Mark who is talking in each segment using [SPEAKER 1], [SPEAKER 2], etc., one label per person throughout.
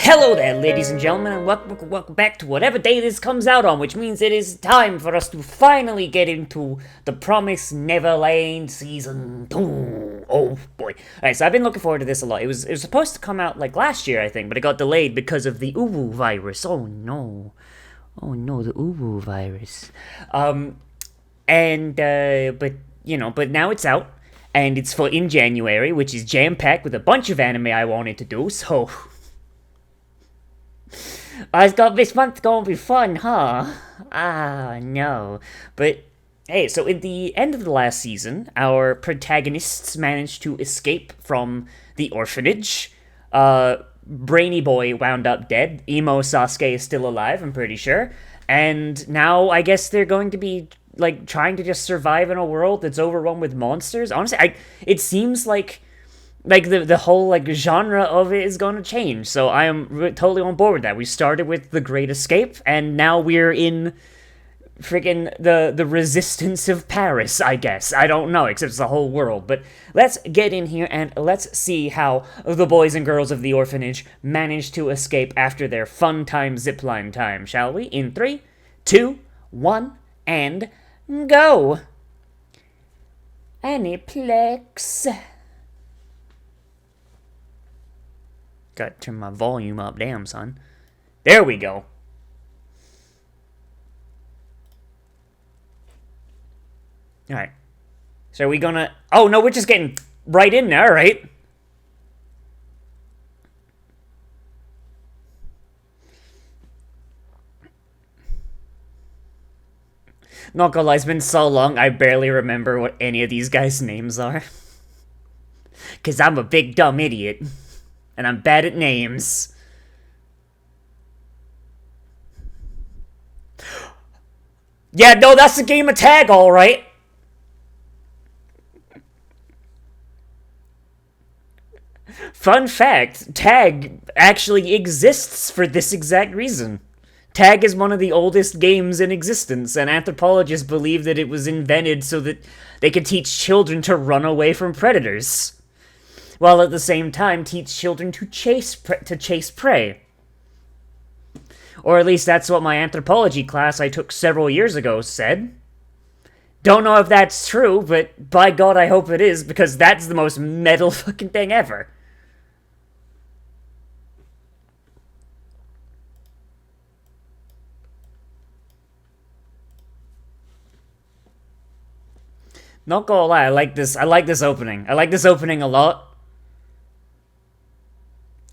[SPEAKER 1] Hello there, ladies and gentlemen, and welcome back to whatever day this comes out on, which means it is time for us to finally get into the promised Neverland Season 2. Oh boy. Alright, so I've been looking forward to this a lot. It was supposed to come out like last year, I think, but it got delayed because of the Uwu virus. Oh no. Oh no, the Uwu virus. But now it's out, and it's in January, which is jam-packed with a bunch of anime I wanted to do, so... I thought this month's gonna be fun, huh? Ah, no. But, hey, so in the end of the last season, our protagonists managed to escape from the orphanage. Brainy Boy wound up dead. Emo Sasuke is still alive, I'm pretty sure. And now I guess they're going to be, like, trying to just survive in a world that's overrun with monsters. Honestly, it seems like the whole like genre of it is going to change, so I am totally on board with that. We started with The Great Escape, and now we're in freaking the Resistance of Paris, I guess. I don't know, except it's the whole world. But let's get in here and let's see how the boys and girls of the orphanage manage to escape after their fun time zipline time, shall we? In 3, 2, 1, and go! Aniplex. Gotta turn my volume up, damn, son. There we go. Alright. So are we gonna... Oh, no, we're just getting right in there, right? Not gonna lie, it's been so long, I barely remember what any of these guys' names are. 'Cause I'm a big dumb idiot. And I'm bad at names. Yeah, no, that's the game of tag, alright. Fun fact, tag actually exists for this exact reason. Tag is one of the oldest games in existence, and anthropologists believe that it was invented so that they could teach children to run away from predators, while at the same time teach children to chase prey. Or at least that's what my anthropology class I took several years ago said. Don't know if that's true, but by God I hope it is, because that's the most metal fucking thing ever. Not gonna lie, I like this opening. I like this opening a lot.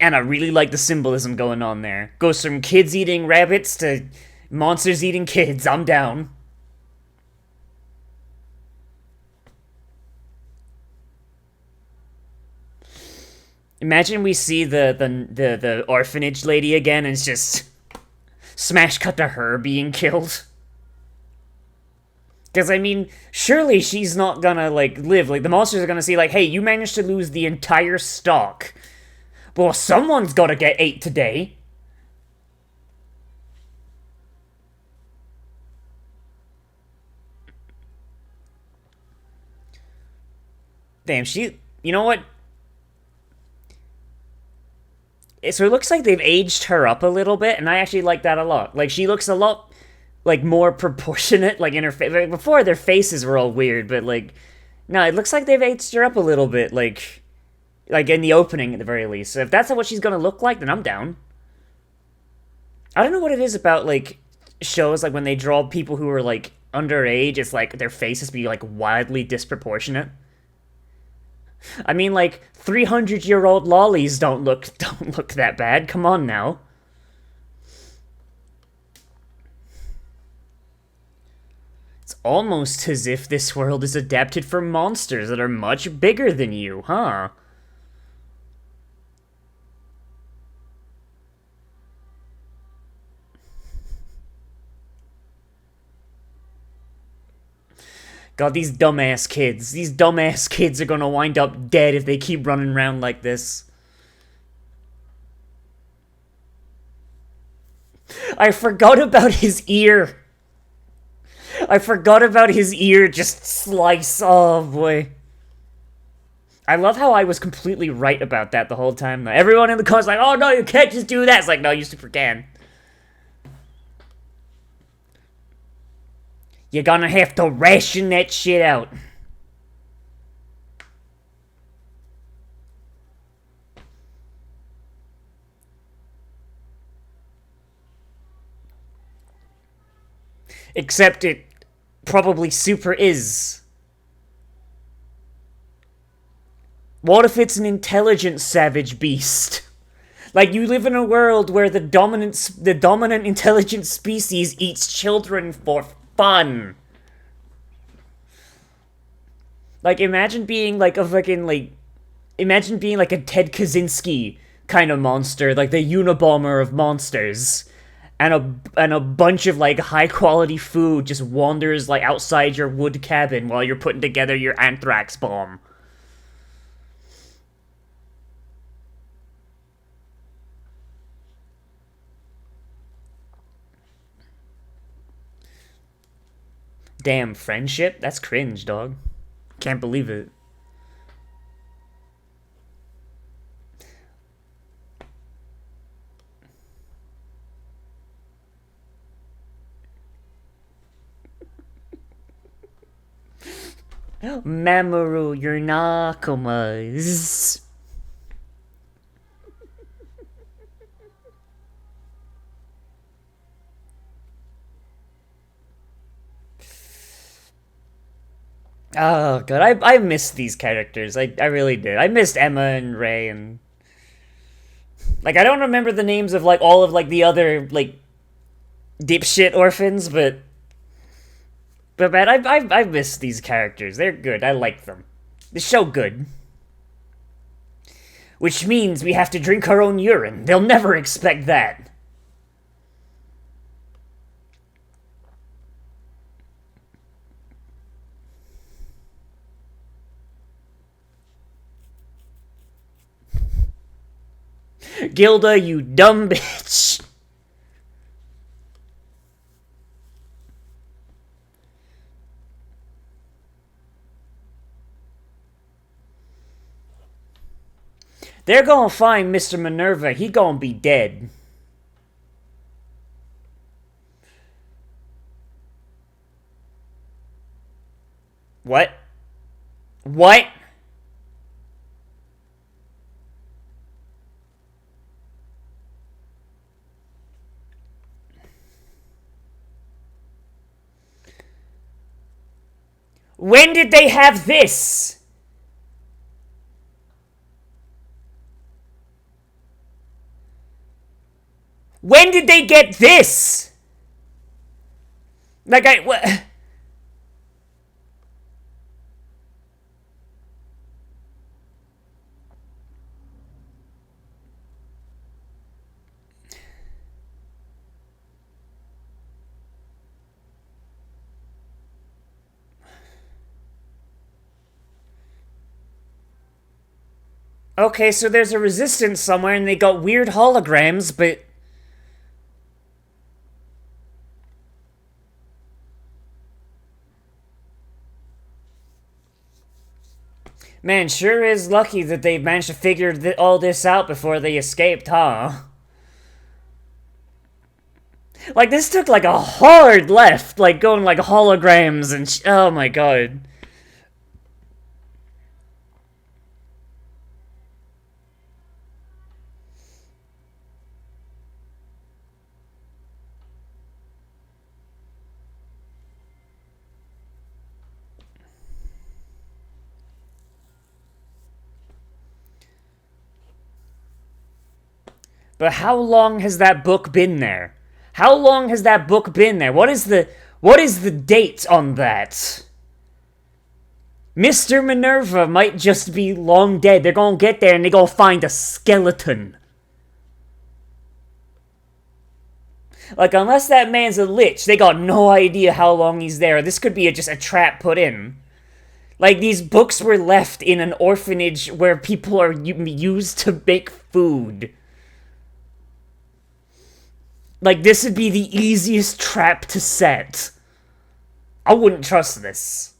[SPEAKER 1] And I really like the symbolism going on there. Goes from kids eating rabbits to monsters eating kids. I'm down. Imagine we see the orphanage lady again and it's just smash cut to her being killed. Because, I mean, surely she's not gonna, like, live. Like, the monsters are gonna see, like, hey, you managed to lose the entire stock. Well, someone's gotta get ate today. Damn, you know what? So it looks like they've aged her up a little bit, and I actually like that a lot. Like, she looks a lot, like, more proportionate, like, in her face. Like, before, their faces were all weird, but, like, no, it looks like they've aged her up a little bit, like in the opening, at the very least. So if that's what she's gonna look like, then I'm down. I don't know what it is about, like, shows, like, when they draw people who are, like, underage, it's like, their faces be, like, wildly disproportionate. I mean, like, 300-year-old lollies don't look that bad. Come on, now. It's almost as if this world is adapted for monsters that are much bigger than you, huh? God, these dumbass kids. These dumbass kids are gonna wind up dead if they keep running around like this. I forgot about his ear. I forgot about his ear just slice. Oh, boy. I love how I was completely right about that the whole time. Everyone in the car's like, oh no, you can't just do that. It's like, no, you super can. You're gonna have to ration that shit out. Except it probably super is. What if it's an intelligent savage beast? Like, you live in a world where the dominant intelligent species eats children for fun. Like, imagine being like a fucking, like, imagine being like a Ted Kaczynski kind of monster, like the Unabomber of monsters. And a bunch of like high quality food just wanders like outside your wood cabin while you're putting together your anthrax bomb. Damn, friendship? That's cringe, dog. Can't believe it. Mamoru, your nakamas. Oh god, I missed these characters. I really did. I missed Emma and Ray and like I don't remember the names of like all of like the other like dipshit orphans, but man, I miss these characters. They're good. I like them. The show good. Which means we have to drink our own urine. They'll never expect that. Gilda, you dumb bitch. They're gonna find Mr. Minerva. He gonna be dead. What? What? When did they have this? When did they get this? Like, what? Okay, so there's a resistance somewhere and they got weird holograms, but... Man, sure is lucky that they managed to figure all this out before they escaped, huh? Like, this took like a hard left, like going like holograms and oh my god. But how long has that book been there? How long has that book been there? What is the date on that? Mr. Minerva might just be long dead. They're gonna get there and they're gonna find a skeleton. Like, unless that man's a lich, they got no idea how long he's there. This could be just a trap put in. Like, these books were left in an orphanage where people are used to make food. Like, this would be the easiest trap to set. I wouldn't trust this.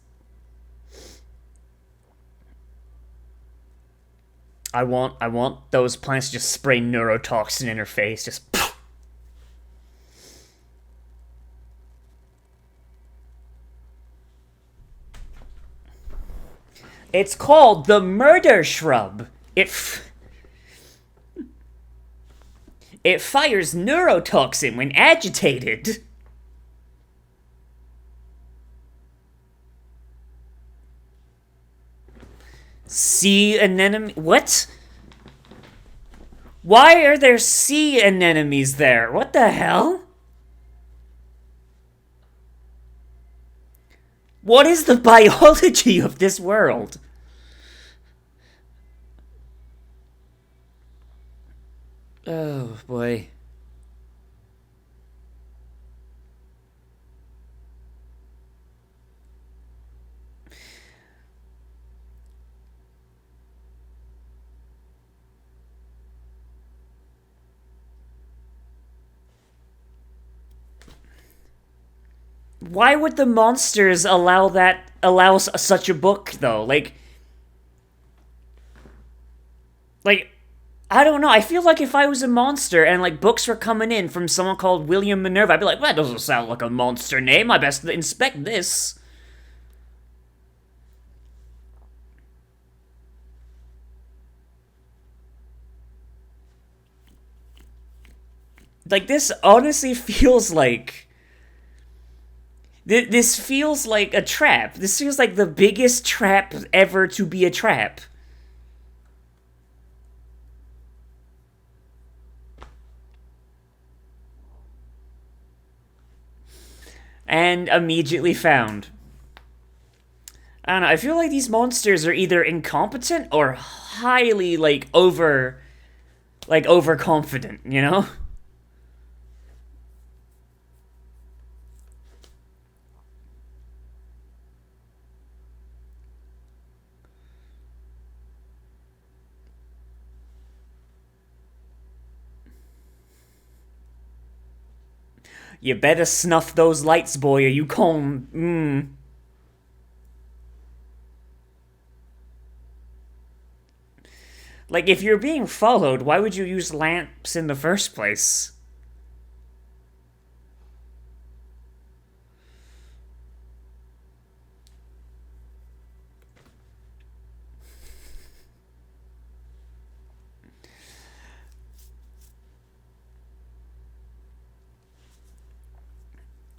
[SPEAKER 1] I want those plants to just spray neurotoxin in her face. Just. It's called the murder shrub. It fires neurotoxin when agitated. Sea anemone? What? Why are there sea anemones there? What the hell? What is the biology of this world? Oh boy. Why would the monsters allow such a book though? Like I don't know. I feel like if I was a monster and like books were coming in from someone called William Minerva, I'd be like, that doesn't sound like a monster name. I best inspect this. Like this honestly feels like this feels like a trap. This feels like the biggest trap ever to be a trap. And immediately found. I don't know, I feel like these monsters are either incompetent or highly overconfident, you know? You better snuff those lights, boy, or you come. Like, if you're being followed, why would you use lamps in the first place?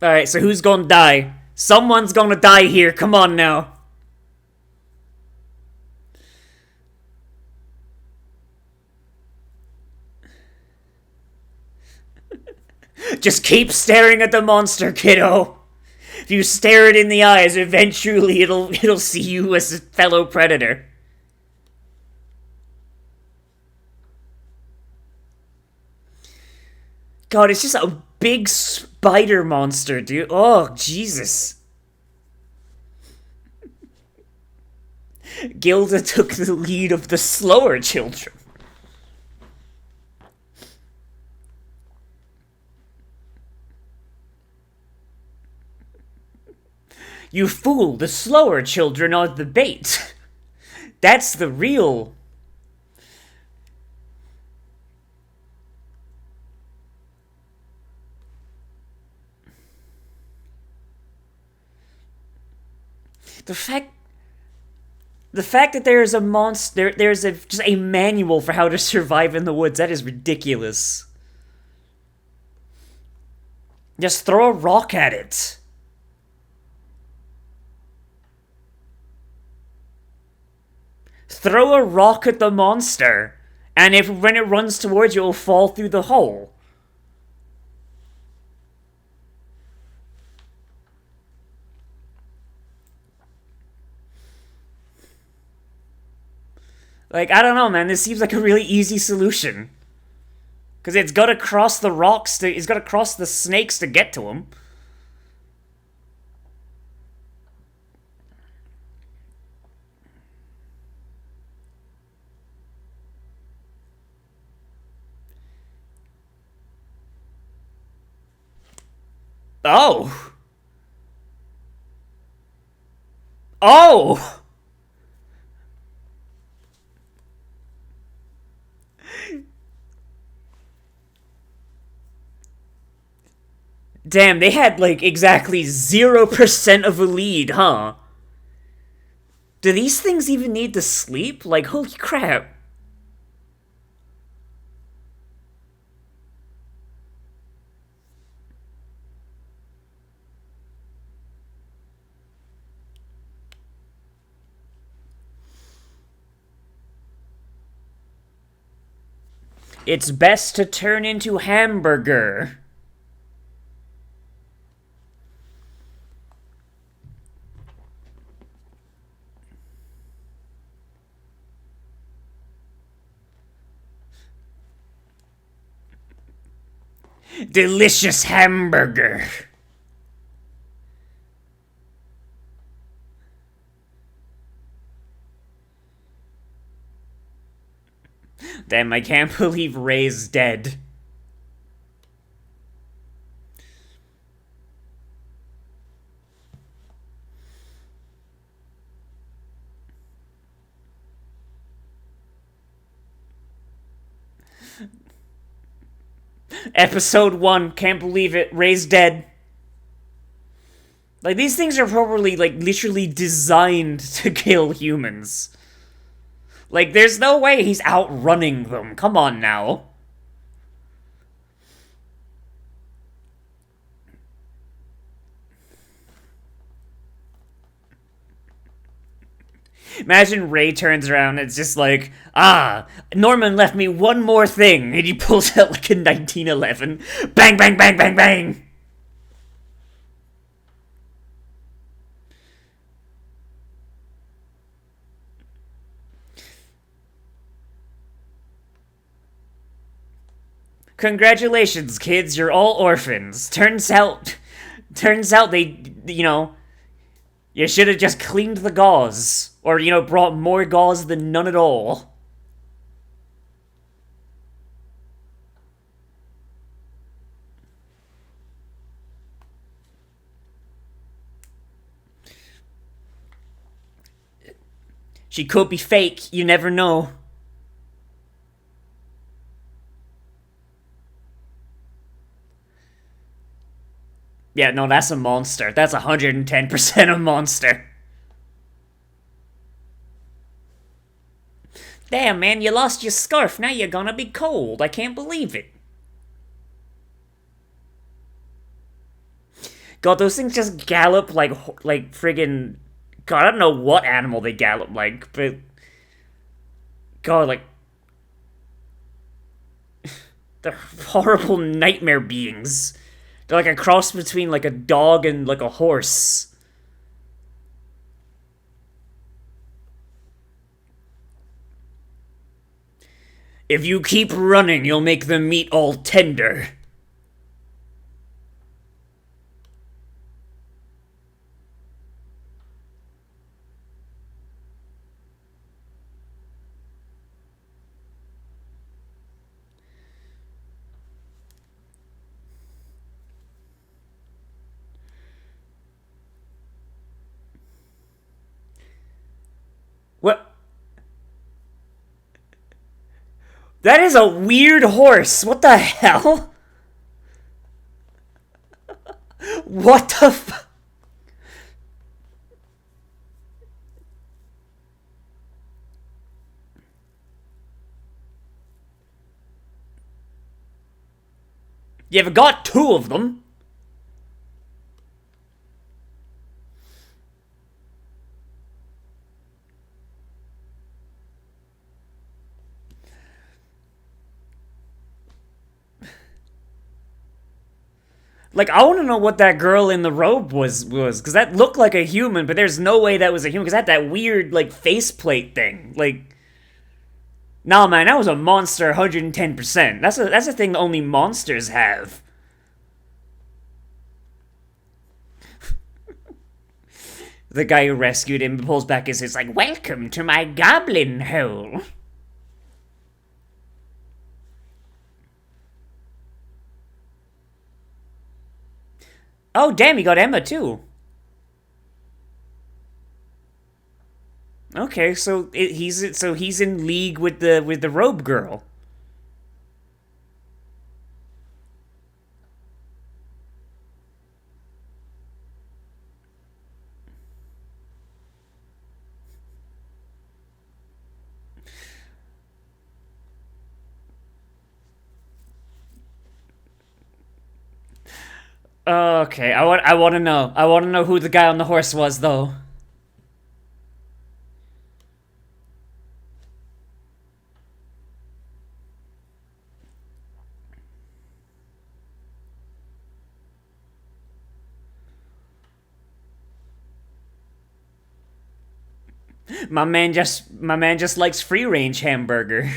[SPEAKER 1] Alright, so who's gonna die? Someone's gonna die here, come on now. Just keep staring at the monster, kiddo. If you stare it in the eyes, eventually it'll see you as a fellow predator. God, it's just a big spider monster, dude. Oh, Jesus. Gilda took the lead of the slower children. You fool, the slower children are the bait. That's the real. The fact that there's a monster, there's just a manual for how to survive in the woods, that is ridiculous. Just throw a rock at it. Throw a rock at the monster, and when it runs towards you, it'll fall through the hole. Like, I don't know, man. This seems like a really easy solution. Because it's gotta cross the rocks, it's gotta cross the snakes to get to him. Oh! Oh! Damn, they had, like, exactly 0% of a lead, huh? Do these things even need to sleep? Like, holy crap. It's best to turn into hamburger. Delicious hamburger. Damn, I can't believe Ray's dead. Episode 1, can't believe it, Ray's dead. Like, these things are probably, like, literally designed to kill humans. Like, there's no way he's outrunning them. Come on now. Imagine Ray turns around and it's just like, Norman left me one more thing. And he pulls out like a 1911. Bang, bang, bang, bang, bang. Congratulations, kids, you're all orphans. Turns out they, you should have just cleaned the gauze. Or, brought more gauze than none at all. She could be fake, you never know. Yeah, no, that's a monster. That's 110% a monster. Damn, man, you lost your scarf. Now you're gonna be cold. I can't believe it. God, those things just gallop like friggin'... God, I don't know what animal they gallop like, but... God, like... They're horrible nightmare beings. They're like a cross between like a dog and like a horse. If you keep running, you'll make the meat all tender. What? That is a weird horse. What the hell? What the f... You've got 2 of them. Like, I want to know what that girl in the robe was, because that looked like a human, but there's no way that was a human, because that had that weird, like, faceplate thing. Like, nah, man, that was a monster 110%. That's a thing that only monsters have. The guy who rescued him pulls back his head, like, welcome to my goblin hole. Oh, damn, he got Emma, too. Okay, so he's in league with the robe girl. Okay, I want to know. I want to know who the guy on the horse was, though. My man just likes free range hamburger.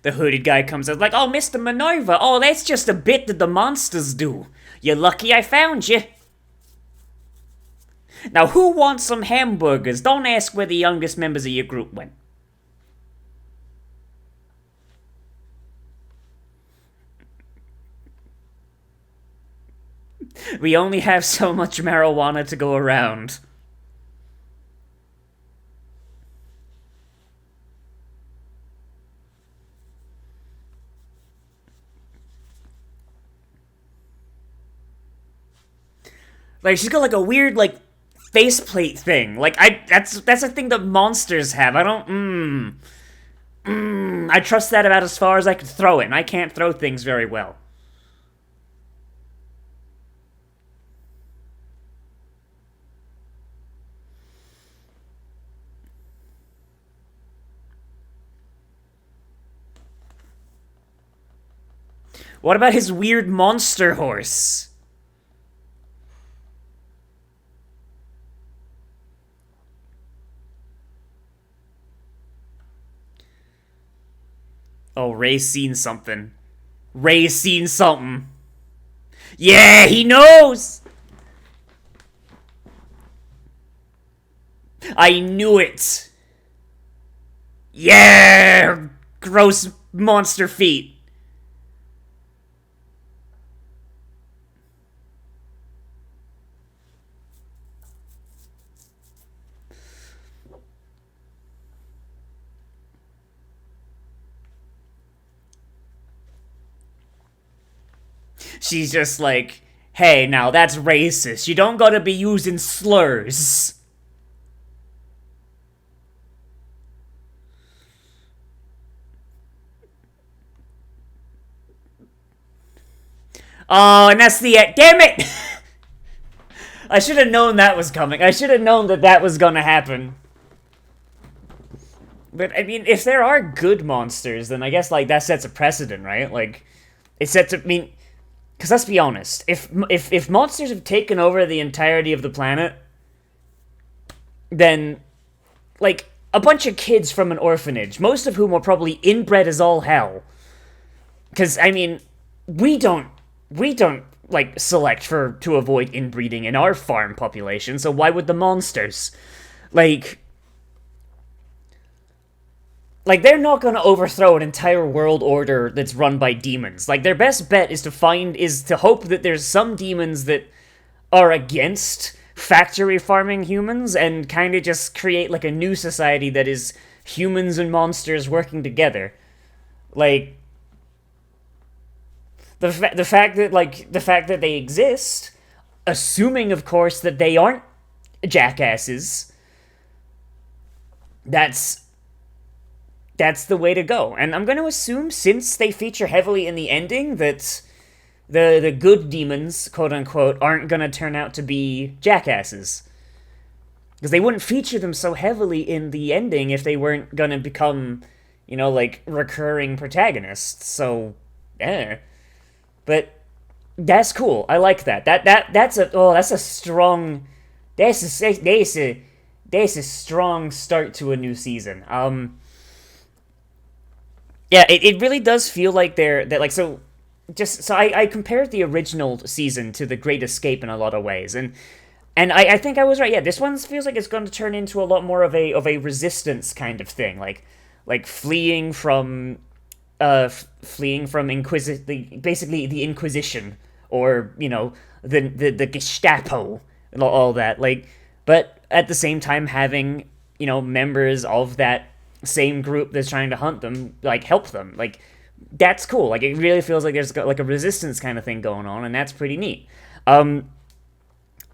[SPEAKER 1] The hooded guy comes out like, "Oh, Mr. Minerva, oh, that's just a bit that the monsters do. You're lucky I found you. Now, who wants some hamburgers? Don't ask where the youngest members of your group went." We only have so much marijuana to go around. Like, she's got like a weird like faceplate thing. Like, that's a thing that monsters have. I don't I trust that about as far as I can throw it, and I can't throw things very well. What about his weird monster horse? Oh, Ray's seen something. Ray's seen something. Yeah, he knows! I knew it! Yeah! Gross monster feet. She's just like, "Hey, now that's racist. You don't gotta be using slurs." Oh, and that's the end. Damn it! I should have known that was coming. I should have known that that was gonna happen. But I mean, if there are good monsters, then I guess like that sets a precedent, right? Like it sets. I mean, because let's be honest, if monsters have taken over the entirety of the planet, then like a bunch of kids from an orphanage, most of whom are probably inbred as all hell. Because I mean, we don't we don't like select for to avoid inbreeding in our farm population. So why would the monsters? Like like they're not going to overthrow an entire world order that's run by demons. Like their best bet is to hope that there's some demons that are against factory farming humans and kind of just create like a new society that is humans and monsters working together. Like the fact that they exist, assuming of course that they aren't jackasses, that's that's the way to go. And I'm going to assume, since they feature heavily in the ending, that the good demons, quote unquote, aren't going to turn out to be jackasses. Because they wouldn't feature them so heavily in the ending if they weren't going to become, like recurring protagonists. So, yeah. But that's cool. I like that. That's a strong that's a strong start to a new season. Yeah, it really does feel like I compared the original season to The Great Escape in a lot of ways, and I think I was right. Yeah, this one feels like it's going to turn into a lot more of a resistance kind of thing, like fleeing from basically the Inquisition, or the Gestapo and all that. But at the same time having members of that same group that's trying to hunt them help them. That's cool. Like, it really feels like there's like a resistance kind of thing going on, and that's pretty neat. Um,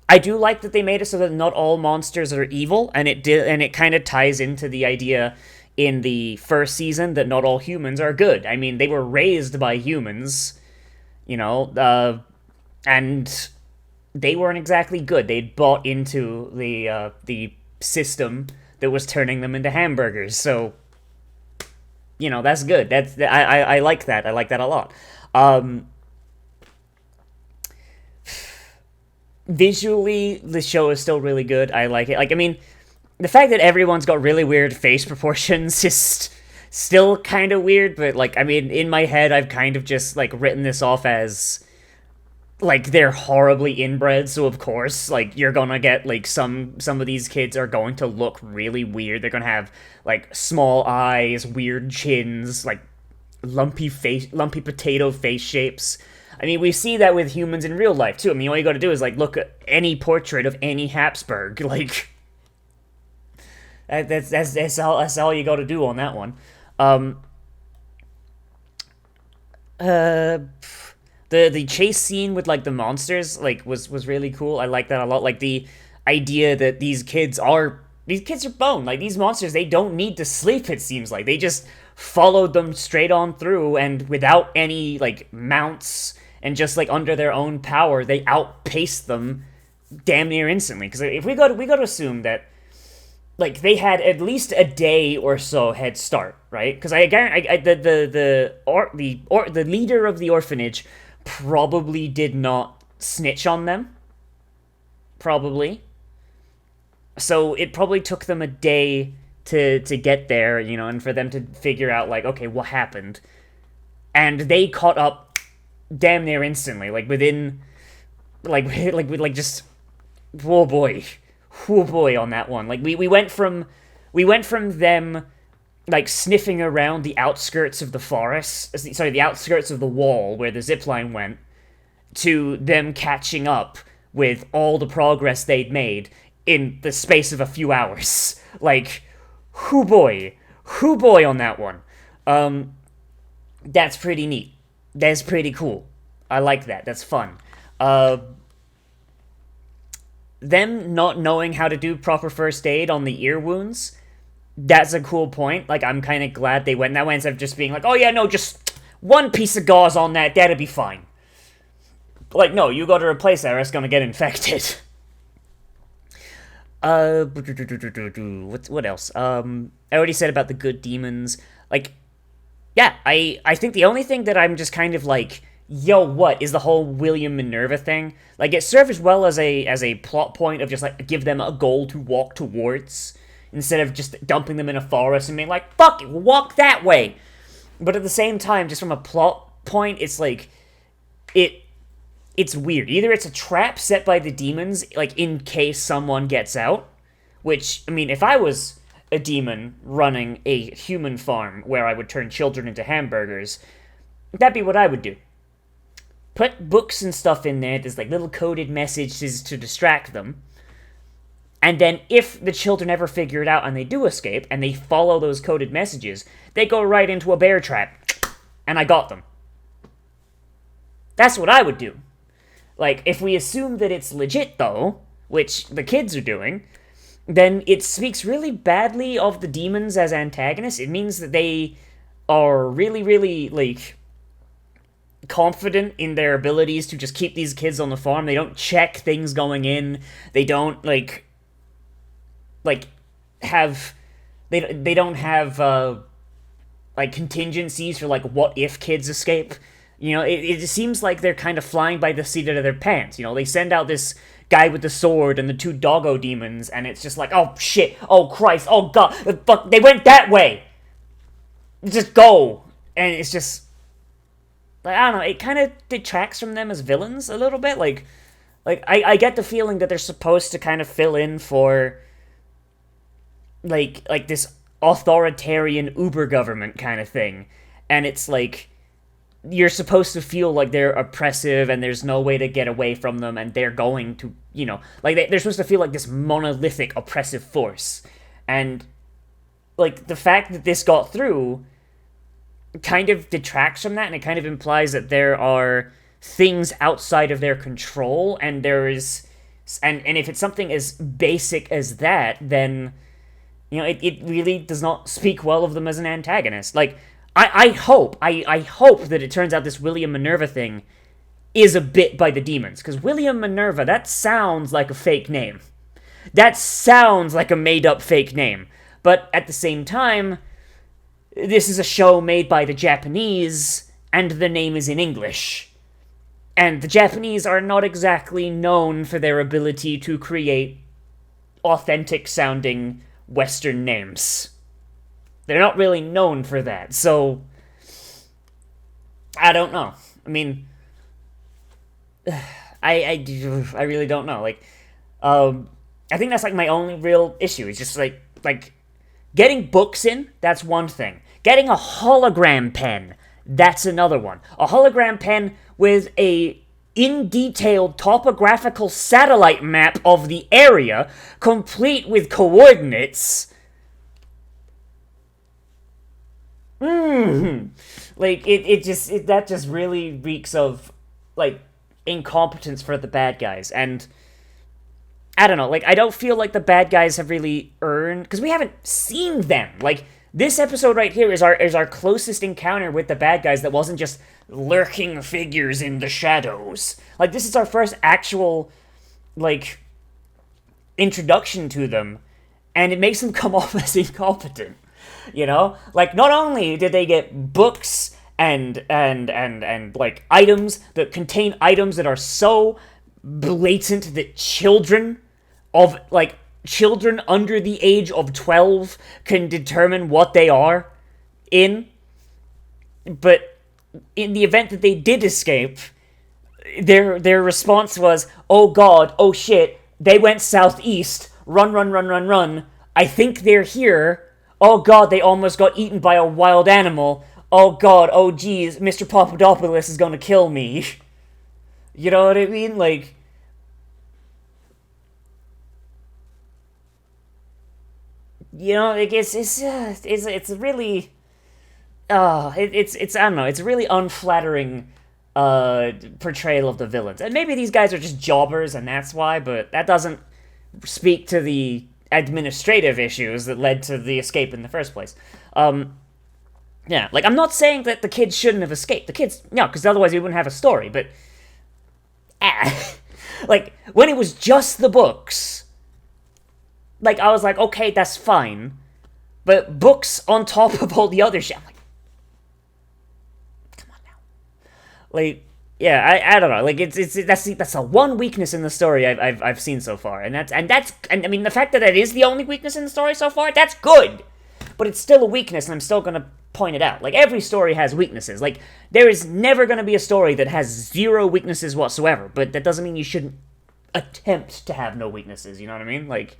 [SPEAKER 1] I do like that they made it so that not all monsters are evil, and it kind of ties into the idea in the first season that not all humans are good. I mean, they were raised by humans, you know, and they weren't exactly good. They'd bought into the system that was turning them into hamburgers. So, that's good. I like that. I like that a lot. Um, Visually, the show is still really good. I like it. Like, I mean, the fact that everyone's got really weird face proportions is still kind of weird, but like, I mean, in my head, I've kind of just like written this off as like they're horribly inbred, so of course, like you're gonna get like some of these kids are going to look really weird. They're gonna have like small eyes, weird chins, like lumpy potato face shapes. I mean, we see that with humans in real life too. I mean, all you gotta do is like look at any portrait of Annie Habsburg. Like that's all you gotta do on that one. Um, uh, the chase scene with like the monsters like was really cool. I like that a lot. Like the idea that these kids are bone. Like these monsters, they don't need to sleep. It seems like they just followed them straight on through, and without any like mounts and just like under their own power, they outpaced them damn near instantly. Because if we got to assume that like they had at least a day or so head start, right? Because I guarantee the leader of the orphanage probably did not snitch on them. Probably. So it probably took them a day to get there, and for them to figure out like, okay, what happened, and they caught up damn near instantly, like within, like just, oh boy, on that one. Like we went from them like sniffing around the outskirts of the forest, sorry, the outskirts of the wall where the zipline went, to them catching up with all the progress they'd made in the space of a few hours. Like, hoo boy on that one. That's pretty neat. That's pretty cool. I like that. That's fun. Them not knowing how to do proper first aid on the ear wounds, that's a cool point. Like, I'm kind of glad they went that way instead of just being like, oh yeah, no, just one piece of gauze on that'll be fine. Like, no, you gotta replace that or it's gonna get infected. What else? I already said about the good demons. Like, yeah, I think the only thing that I'm just kind of like, yo, what is the whole William Minerva thing? Like, it served as well as a plot point of just like give them a goal to walk towards instead of just dumping them in a forest and being like, fuck it, walk that way. But at the same time, just from a plot point, it's like it's weird. Either it's a trap set by the demons, like in case someone gets out, which, I mean, if I was a demon running a human farm where I would turn children into hamburgers, that'd be what I would do. Put books and stuff in there, there's like little coded messages to distract them. And then if the children ever figure it out and they do escape, and they follow those coded messages, they go right into a bear trap. And I got them. That's what I would do. Like, if we assume that it's legit, though, which the kids are doing, then it speaks really badly of the demons as antagonists. It means that they are really, really, like, confident in their abilities to just keep these kids on the farm. They don't check things going in. They don't, like have... They don't have, like, contingencies for, like, what if kids escape. It seems like they're kind of flying by the seat of their pants. They send out this guy with the sword and the two doggo demons, and it's just like, oh shit, oh Christ, oh God, fuck, they went that way. Just go. And it's just, like, I don't know, it kind of detracts from them as villains a little bit. Like I get the feeling that they're supposed to kind of fill in for, like this authoritarian uber government kind of thing. And it's like, you're supposed to feel like they're oppressive and there's no way to get away from them, and they're going to, like, they're supposed to feel like this monolithic oppressive force. And, like, the fact that this got through kind of detracts from that, and it kind of implies that there are things outside of their control, and there is And if it's something as basic as that, then it really does not speak well of them as an antagonist. Like, I hope that it turns out this William Minerva thing is a bit by the demons, because William Minerva, that sounds like a fake name. That sounds like a made-up fake name. But at the same time, this is a show made by the Japanese, and the name is in English. And the Japanese are not exactly known for their ability to create authentic-sounding Western names. They're not really known for that, so I don't know. I mean, I really don't know. Like, I think that's like my only real issue. It's just like getting books in. That's one thing. Getting a hologram pen. That's another one. A hologram pen with a in-detailed topographical satellite map of the area, complete with coordinates. Like, that just really reeks of, like, incompetence for the bad guys. And I don't know, like, I don't feel like the bad guys have really earned, because we haven't seen them. Like, this episode right here is our closest encounter with the bad guys that wasn't just lurking figures in the shadows. Like, this is our first actual, like, introduction to them, and it makes them come off as incompetent. You know? Like, not only did they get books and like, items that contain items that are so blatant that children under the age of 12 can determine what they are in. But in the event that they did escape, their response was, oh god, oh shit, they went southeast, run, I think they're here, oh god, they almost got eaten by a wild animal, oh god, oh geez, Mr. Papadopoulos is gonna kill me. You know what I mean? Like, like, it's really, it's I don't know, it's a really unflattering portrayal of the villains. And maybe these guys are just jobbers and that's why, but that doesn't speak to the administrative issues that led to the escape in the first place. Yeah, like, I'm not saying that the kids shouldn't have escaped. The kids, no, because otherwise we wouldn't have a story, but like, when it was just the books, like, I was like, okay, that's fine, but books on top of all the other shit, I'm like, come on now. Like, yeah, I don't know, like, that's a one weakness in the story I've seen so far, and I mean, the fact that is the only weakness in the story so far, that's good, but it's still a weakness, and I'm still gonna point it out. Like, every story has weaknesses. Like, there is never gonna be a story that has zero weaknesses whatsoever, but that doesn't mean you shouldn't attempt to have no weaknesses, you know what I mean? Like,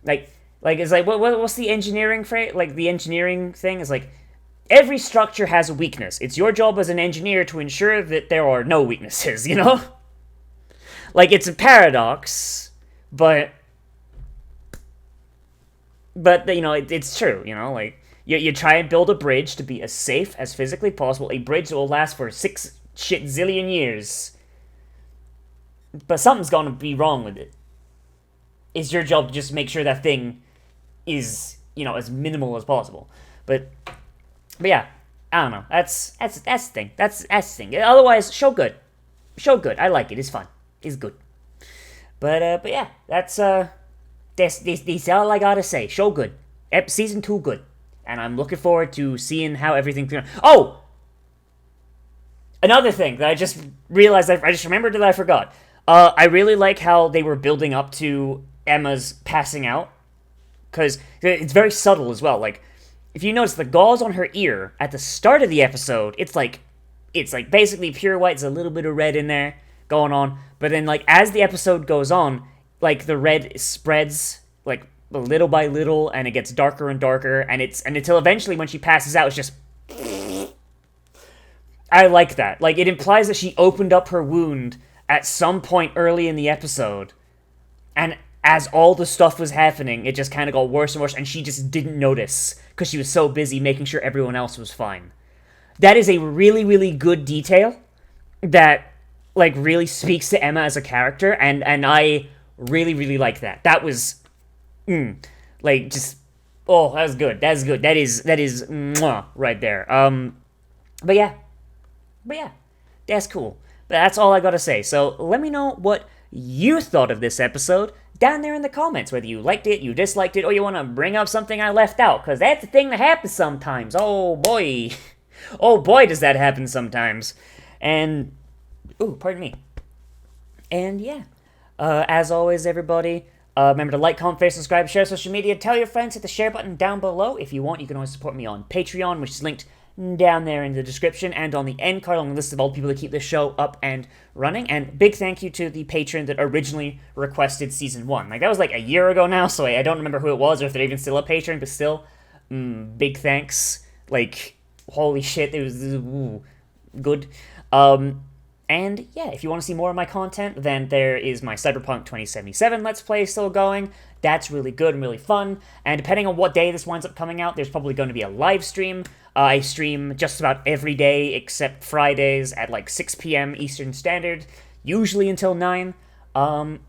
[SPEAKER 1] it's like, what's the engineering phrase? Like, the engineering thing is like, every structure has a weakness. It's your job as an engineer to ensure that there are no weaknesses, you know? Like, it's a paradox, but it's true, like, you try and build a bridge to be as safe as physically possible, a bridge that will last for 6 shit zillion years, but something's gonna be wrong with it. It's your job to just make sure that thing is, as minimal as possible. But yeah, I don't know. That's the thing. That's the thing. Otherwise, show good. I like it. It's fun. It's good. But yeah, that's all I gotta say. Show good. Season 2 good. And I'm looking forward to seeing how everything... Oh! Another thing that I just realized, I just remembered that I forgot. I really like how they were building up to Emma's passing out. Because it's very subtle as well. Like, if you notice the gauze on her ear at the start of the episode, it's like basically pure white. There's a little bit of red in there going on. But then, like, as the episode goes on, like, the red spreads, like, little by little, and it gets darker and darker, and until eventually when she passes out, it's just... I like that. Like, it implies that she opened up her wound at some point early in the episode, and as all the stuff was happening, it just kind of got worse and worse, and she just didn't notice, because she was so busy making sure everyone else was fine. That is a really, really good detail that, like, really speaks to Emma as a character, and I Really, really like that. That was, like, just, oh, that was good. That's good. That is mwah, right there. But yeah, that's cool. But that's all I gotta say. So let me know what you thought of this episode down there in the comments, whether you liked it, you disliked it, or you want to bring up something I left out, because that's the thing that happens sometimes. Oh boy. Oh boy, does that happen sometimes. And, ooh, pardon me. And yeah, as always, everybody, remember to like, comment, favorite, subscribe, share social media, tell your friends, hit the share button down below. If you want, you can always support me on Patreon, which is linked down there in the description and on the end card on the list of all the people that keep the show up and running. And big thank you to the patron that originally requested season 1. Like, that was like a year ago now, so I don't remember who it was or if they're even still a patron, but still, big thanks. Like, holy shit, it was good. And yeah, if you want to see more of my content, then there is my Cyberpunk 2077 Let's Play still going. That's really good and really fun. And depending on what day this winds up coming out, there's probably going to be a live stream. I stream just about every day except Fridays at like 6 p.m. Eastern Standard, usually until 9. And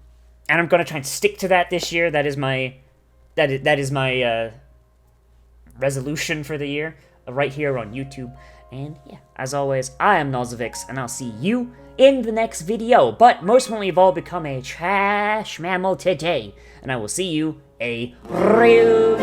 [SPEAKER 1] I'm going to try and stick to that this year. That is my resolution for the year, right here on YouTube. And yeah, as always, I am Nozz, and I'll see you in the next video. But most importantly of all, become a trash mammal today. And I will see you a real